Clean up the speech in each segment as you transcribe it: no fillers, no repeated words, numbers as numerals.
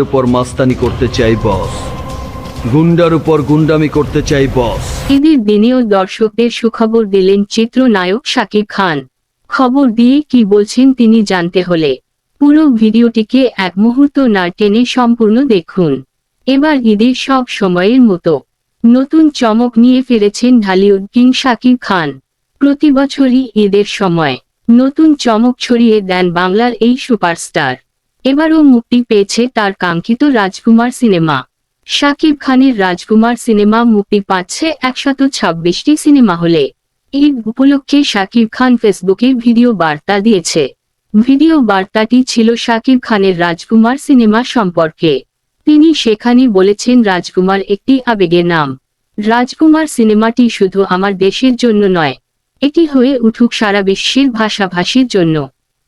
উপর মাস্তানি করতে চাই বস, গুন্ডার উপর গুন্ডামি করতে চাই বস। ঈদের দিনেও দর্শকদের সুখবর দিলেন চিত্রনায়ক শাকিব খান। খবর দিয়ে কি বলছেন তিনি জানতে হলে পুরো ভিডিওটিকে এক মুহূর্ত না টেনে সম্পূর্ণ দেখুন। এবার ঈদের সব সময়ের মতো নতুন চমক নিয়ে ফিরেছেন ঢালিউড কিং শাকিব খান। প্রতি বছরই ঈদের সময় নতুন চমক ছড়িয়ে দেন বাংলার এই সুপারস্টার। এবারও মুক্তি পেয়েছে তার কাঙ্ক্ষিত রাজকুমার সিনেমা। শাকিব খানের রাজকুমার সিনেমা মুক্তি পাচ্ছে 126টি সিনেমা হলে। ঈদ উপলক্ষে শাকিব খান ফেসবুকে ভিডিও বার্তা দিয়েছে। ভিডিও বার্তাটি ছিল শাকিব খানের রাজকুমার সিনেমা সম্পর্কে। তিনি সেখানে বলেছেন, রাজকুমার একটি আবেগের নাম। রাজকুমার সিনেমাটি শুধু আমার দেশের জন্য নয়, এটি হয়ে উঠুক সারা বিশ্বের ভাষাভাষীর জন্য।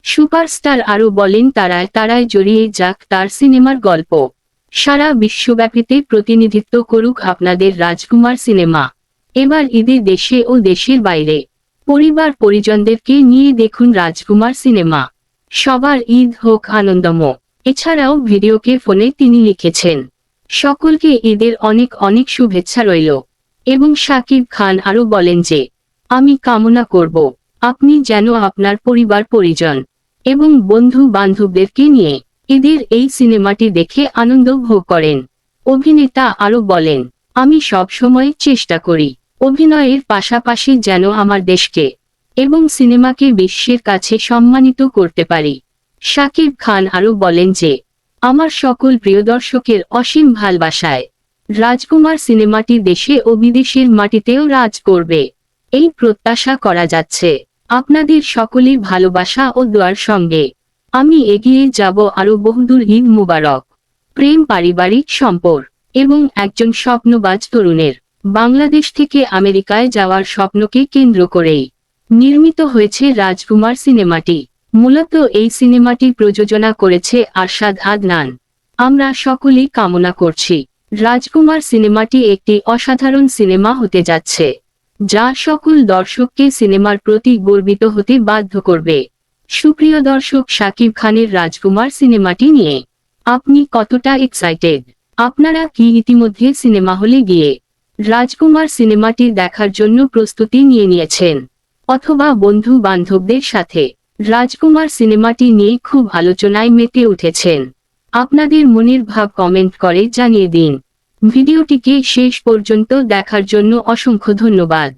সুপারস্টার আরও বলেন, তারায় তারায় জড়িয়ে যাক তার সিনেমার গল্প। সারা বিশ্বব্যাপীতে প্রতিনিধিত্ব করুক আপনাদের রাজকুমার সিনেমা। এবার ঈদে দেশে ও দেশের বাইরে পরিবার পরিজনদেরকে নিয়ে দেখুন রাজকুমার সিনেমা। সবার ঈদ হোক আনন্দময়। এছাড়াও ভিডিওকে ফোনে তিনি লিখেছেন, সকলকে ঈদের অনেক অনেক শুভেচ্ছা রইল। এবং শাকিব খান আরও বলেন যে, আমি কামনা করব আপনি যেন আপনার পরিবার পরিজন এবং বন্ধু বান্ধবদেরকে নিয়ে ঈদের এই সিনেমাটি দেখে আনন্দ ভোগ করেন। অভিনেতা আরও বলেন, আমি সব সময় চেষ্টা করি অভিনয়ের পাশাপাশি যেন আমার দেশকে এবং সিনেমাকে বিশ্বের কাছে সম্মানিত করতে পারি। শাকিব খান আরও বলেন যে, আমার সকল প্রিয় দর্শকের অসীম ভালোবাসায় রাজকুমার সিনেমাটি দেশে ও বিদেশের মাটিতেও রাজ করবে এই প্রত্যাশা করা যাচ্ছে। আপনাদের সকলের ভালোবাসা ও দোয়ার সঙ্গে আমি এগিয়ে যাব আরও বহুদূর। ঈদ মুবারক। প্রেম, পারিবারিক সম্পর্ক এবং একজন স্বপ্নবাজ তরুণের বাংলাদেশ থেকে আমেরিকায় যাওয়ার স্বপ্নকে কেন্দ্র করেই নির্মিত হয়েছে রাজকুমার সিনেমাটি। মূলত এই সিনেমাটি প্রযোজনা করেছে আরশাদ আদনান। আমরা সকলেই কামনা করছি রাজকুমার সিনেমাটি একটি অসাধারণ সিনেমা হতে যাচ্ছে, যা সকল দর্শককে সিনেমার প্রতি গর্বিত হতে বাধ্য করবে। সুপ্রিয় দর্শক, শাকিব খানের রাজকুমার সিনেমাটি নিয়ে আপনি কতটা এক্সাইটেড? আপনারা কি ইতিমধ্যে সিনেমা হলে গিয়ে রাজকুমার সিনেমাটি দেখার জন্য প্রস্তুতি নিয়ে নিয়েছেন, অথবা বন্ধু বান্ধবদের সাথে রাজকুমার সিনেমাটি নিয়ে খুব আলোচনায় মেতে উঠেছেন? আপনাদের মনের ভাব কমেন্ট করে জানিয়ে দিন। ভিডিওটিকে শেষ পর্যন্ত দেখার জন্য অসংখ্য ধন্যবাদ।